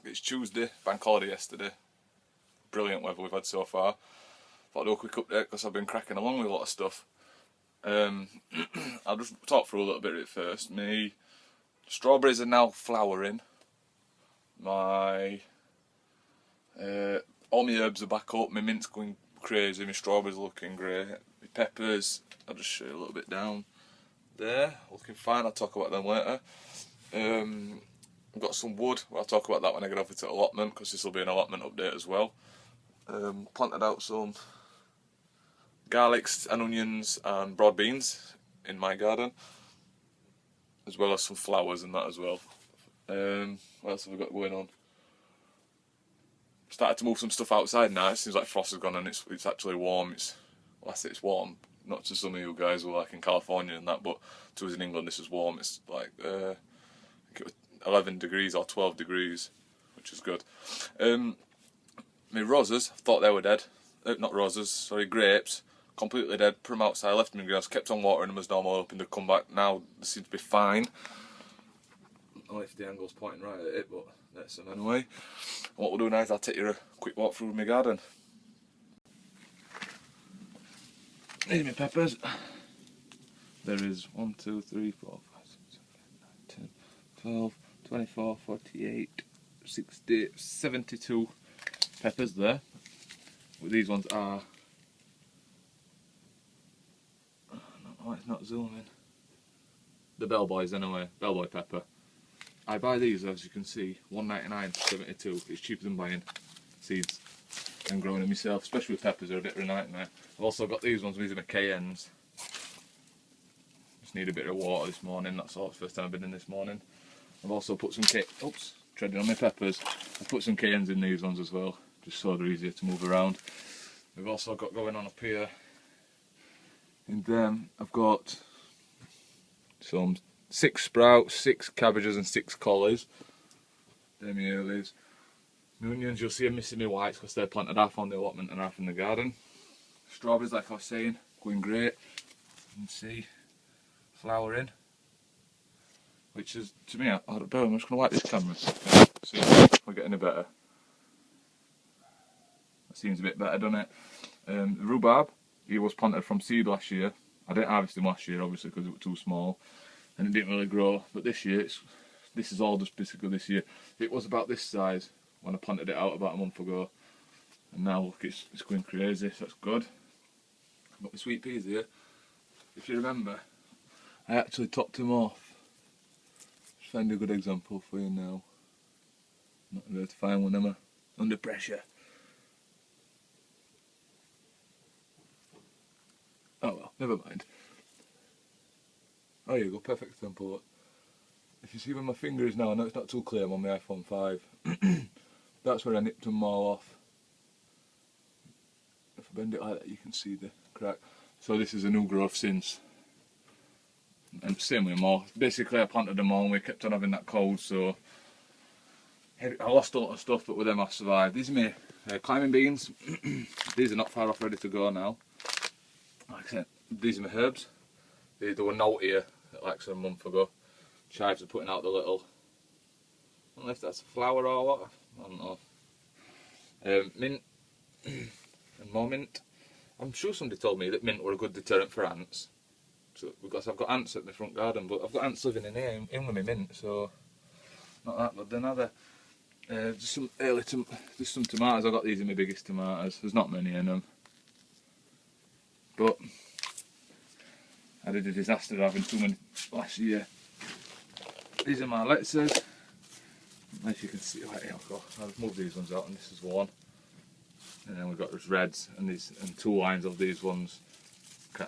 it's Tuesday, bank holiday yesterday. Brilliant weather we've had so far. Thought I'd do a quick update because I've been cracking along with a lot of stuff. I'll just talk through a little bit of it first. My strawberries are now flowering. My all my herbs are back up. My mint's going crazy. My strawberries are looking great. My peppers, I'll just show you a little bit down there, looking fine. I'll talk about them later. I've got some wood. I'll talk about that when I get over to allotment, because this will be an allotment update as well. Planted out some garlics and onions and broad beans in my garden, as well as some flowers and that as well. What else have we got going on? Started to move some stuff outside now. It seems like frost has gone and it's actually warm. Well, I say it's warm, not to some of you guys who are like in California and that, but to us in England this is warm. It's like I think it was 11 degrees or 12 degrees, which is good. My roses, I thought they were dead. Not roses, sorry, grapes. Completely dead. Put them outside, left them in grass, kept on watering them as normal, hoping they'd come back. Now they seem to be fine. I don't know if the angle's pointing right at it, but that's them anyway. What we'll do now is I'll take you a quick walk through my garden. Here's my peppers. There is 1, 2, 3, 4, 5, 6, 7, 8, 9, 10, 12, 24, 48, 60, 72 peppers there. But these ones are... Oh, it's not zooming. The bellboys anyway, bellboy pepper. I buy these, as you can see, $1.99 for 72. It's cheaper than buying seeds and growing them myself, especially with peppers. They're a bit of a nightmare. I've also got these ones. These are my cayennes. Just need a bit of water this morning. That's all. It's the first time I've been in this morning. I've also put some oops, treading on my peppers. I've put some cayennes in these ones as well, just so they're easier to move around. We've also got going on up here. And then I've got some 6 sprouts, 6 cabbages and 6 collies. They're my earlies. My onions, you'll see I'm missing my whites because they're planted half on the allotment and half in the garden. Strawberries, like I was saying, going great. You can see flowering, which is, to me, I'm just going to wipe this camera a second, see if we're getting a better. That seems a bit better, doesn't it? Rhubarb, he was planted from seed last year. I didn't harvest him last year, obviously, because it was too small and it didn't really grow. But this year, this is all just basically this year. It was about this size when I planted it out about a month ago, and now look, it's going crazy, so that's good. I've got my sweet peas here. If you remember, I actually topped them off. Just find a good example for you now. Not able to find one, am I? Under pressure. Oh well, never mind. Oh, here you go, perfect example. If you see where my finger is now, I know it's not too clear, I'm on my iPhone 5. That's where I nipped them all off. If I bend it like that, you can see the crack. So this is a new growth since. And same with them all. Basically I planted them all and we kept on having that cold, so I lost a lot of stuff, but with them I survived. These are my climbing beans. These are not far off ready to go now. Like I said, these are my herbs. They were not here like a month ago. Chives are putting out the little, I don't know if that's a flower or what, I don't know. Mint and more mint. I'm sure somebody told me that mint were a good deterrent for ants. So, because I've got ants at the front garden, but I've got ants living in here in with my mint, so not that good. Then other just some just some tomatoes. I got these are my biggest tomatoes. There's not many in them, but I did a disaster having too many last year. These are my lettuces. As you can see, right here, I'll just move these ones out, and this is one. And then we've got these reds and these and 2 lines of these ones.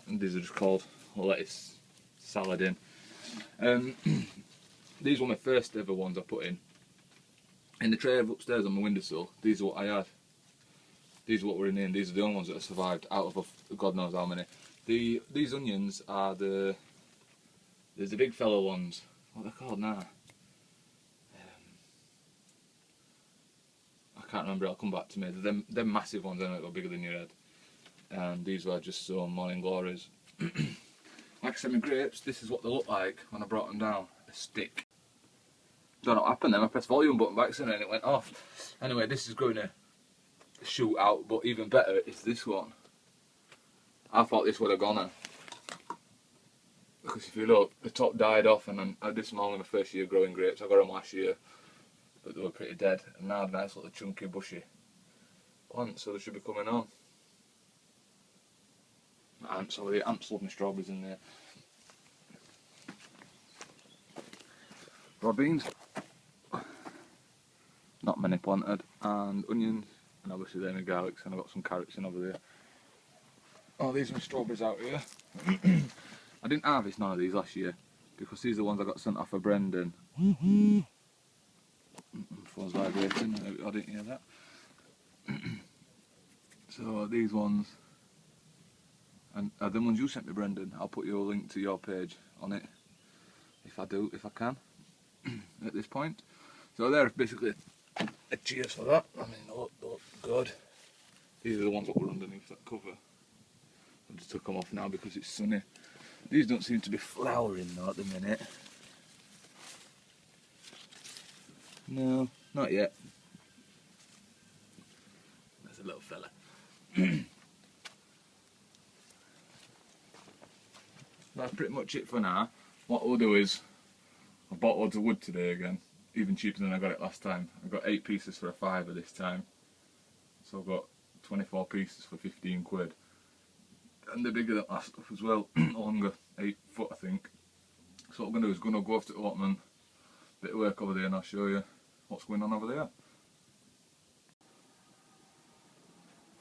These are just called lettuce salad in. These were my first ever ones I put in. In the tray upstairs on my windowsill, these are what I had. These are what were in here, and these are the only ones that have survived out of God knows how many. These onions are there's the big fellow ones. What are they called now? I can't remember, it'll come back to me. They're massive ones, they're bigger than your head. And these were just some morning glories. Like I said, my grapes, this is what they look like when I brought them down. A stick. Don't know what happened then, I pressed volume button by accident and it went off. Anyway, this is going to shoot out, but even better is this one. I thought this would have gone, because if you look, the top died off, and then this is only my first year growing grapes. I got them last year, but they were pretty dead, and now they're nice little chunky bushy plants, so they should be coming on. Ants over there, ants love my strawberries in there. Raw beans, not many planted, and onions, and obviously then the garlics, and I've got some carrots in over there. Oh, these are my strawberries out here. I didn't harvest none of these last year because these are the ones I got sent off for Brendan. Phone's vibrating, I didn't hear that. So these ones, and the ones you sent me, Brendan, I'll put your link to your page on it if I can at this point. So they're basically a cheers for that. I mean, they look good. These are the ones that were underneath that cover. I just took them off now because it's sunny. These don't seem to be flowering though at the minute. No, not yet. There's a little fella. That's pretty much it for now. What we'll do is, I bought loads of wood today again, even cheaper than I got it last time. I got 8 pieces for a £5 this time. So I've got 24 pieces for 15 quid. And they're bigger than last stuff as well, longer, 8 foot I think. So what I'm going to do is go off to Allotment, bit of work over there, and I'll show you what's going on over there.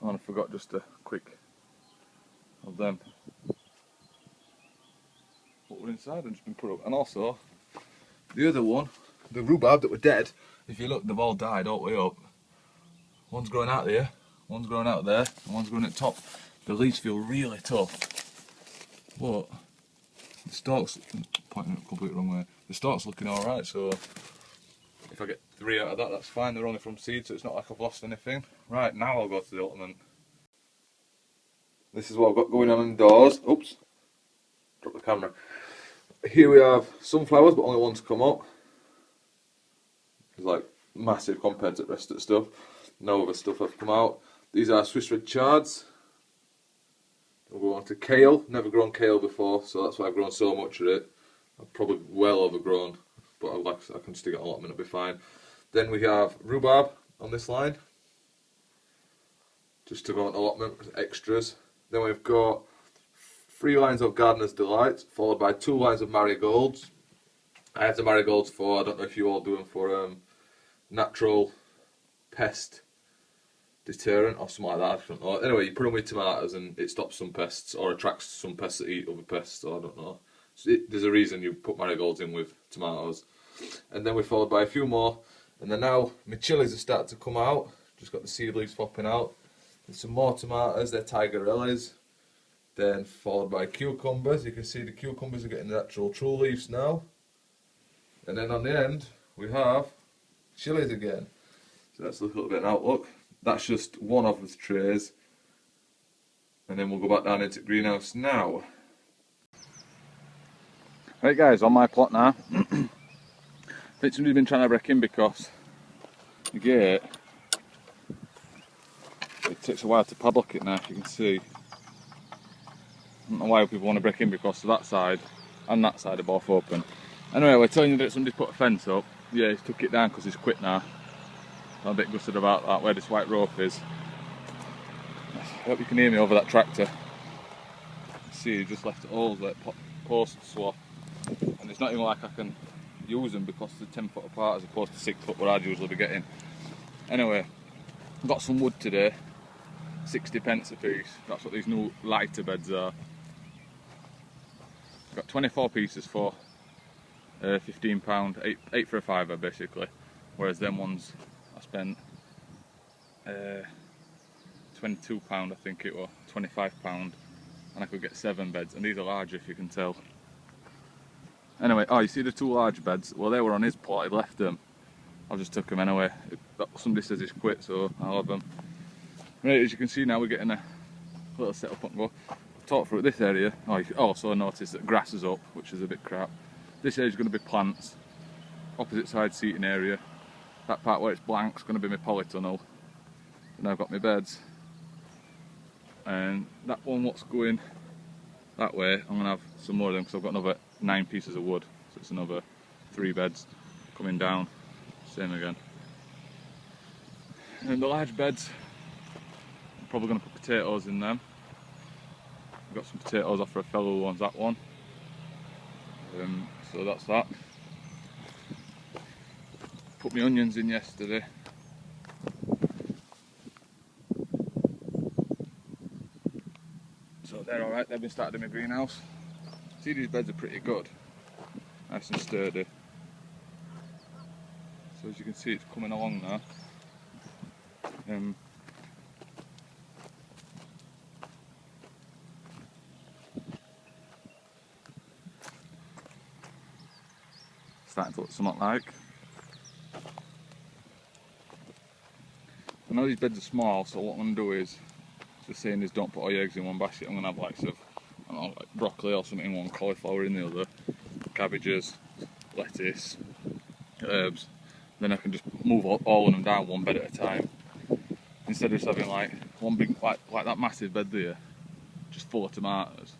Oh, and I forgot just a quick of them. What were inside and just been put up. And also, the other one, the rhubarb that were dead, if you look, they've all died all the way up. One's growing out there, one's growing out there, and one's growing at the top. The leaves feel really tough, but the stalk's pointing it completely wrong way. The stalk's looking alright, so if I get 3 out of that, that's fine. They're only from seed, so it's not like I've lost anything. Right, now I'll go to the Allotment. This is what I've got going on indoors. Oops, drop the camera. Here we have sunflowers, but only one to come up. It's like massive compared to the rest of the stuff. No other stuff have come out. These are Swiss red chards. We'll go on to kale. Never grown kale before, so that's why I've grown so much of it. I've probably well overgrown, but I can stick it on Allotment, it'll be fine. Then we have rhubarb on this line, just to go on Allotment as extras. Then we've got 3 lines of Gardener's Delight, followed by 2 lines of marigolds. I have the marigolds for, I don't know if you all do them for natural pest deterrent or something like that, I don't know. Anyway, you put them with tomatoes and it stops some pests or attracts some pests that eat other pests, so I don't know. So there's a reason you put marigolds in with tomatoes. And then we're followed by a few more, and then now my chilies are starting to come out, just got the seed leaves popping out. There's some more tomatoes, they're tigerellas. Then followed by cucumbers. You can see the cucumbers are getting the actual true leaves now. And then on the end we have chilies again. So that's a little bit of an outlook. That's just one of the trays, and then we'll go back down into the greenhouse now. Right guys, on my plot now. I think somebody's been trying to break in because the gate, it takes a while to padlock it now, if you can see. I don't know why people want to break in, because that side and that side are both open. Anyway, we're telling you that somebody's put a fence up. Yeah, he's took it down because he's quit now. I'm a bit gutted about that, where this white rope is. I hope you can hear me over that tractor. See, he just left holes like post swap, and it's not even like I can use them because they're 10 foot apart as opposed to 6 foot where I'd usually be getting. Anyway, I've got some wood today, 60p a piece. That's what these new lighter beds are. I've got 24 pieces for £15, 8 for a £5 basically, whereas them ones I spent £22 I think it was, £25, and I could get 7 beds, and these are larger if you can tell. Anyway, oh, you see the 2 large beds? Well, they were on his plot, he left them. I just took them anyway. Somebody says he's quit, so I'll have them. Right, as you can see now, we're getting a little setup on go. Talk through this area. Oh, you also notice that grass is up, which is a bit crap. This area is going to be plants. opposite side seating area. That part where it's blank is going to be my polytunnel. And I've got my beds. And that one what's going that way, I'm going to have some more of them because I've got another 9 pieces of wood. So it's another 3 beds coming down. Same again. And the large beds, I'm probably going to put potatoes in them. I've got some potatoes off for a fellow who wants that one. So that's that. Put my onions in yesterday. So they're alright, they've been started in my greenhouse. See, these beds are pretty good. Nice and sturdy. So as you can see, it's coming along now. Starting to look somewhat like. I know these beds are small, so what I'm going to do is, the saying is don't put all your eggs in one basket. I'm going to have like I don't know, like broccoli or something in one, cauliflower in the other, cabbages, lettuce, herbs. Then I can just move all of them down one bed at a time. Instead of just having like one big, like that massive bed there, just full of tomatoes.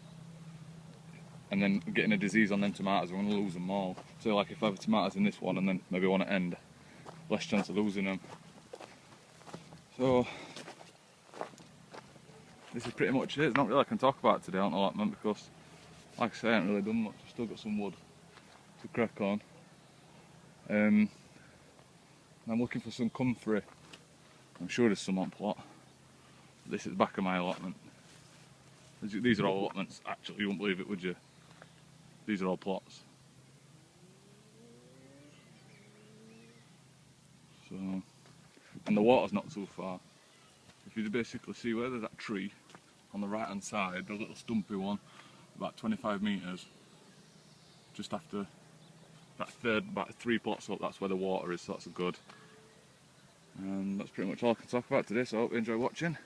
And then getting a disease on them tomatoes, I'm going to lose them all. So like if I have tomatoes in this one and then maybe one at end, less chance of losing them. So this is pretty much it. There's not really I can talk about today on allotment because, like I say, I haven't really done much. I've still got some wood to crack on. And I'm looking for some comfrey. I'm sure there's some on plot. This is the back of my allotment. These are all allotments. Actually, you wouldn't believe it, would you? These are all plots. So, and the water's not too far. If you basically see where there's that tree on the right hand side, the little stumpy one, about 25 metres, just after about 3 plots up, that's where the water is, so that's good. And that's pretty much all I can talk about today, so I hope you enjoy watching.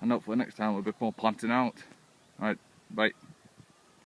And hopefully next time we'll be more planting out. Alright, bye.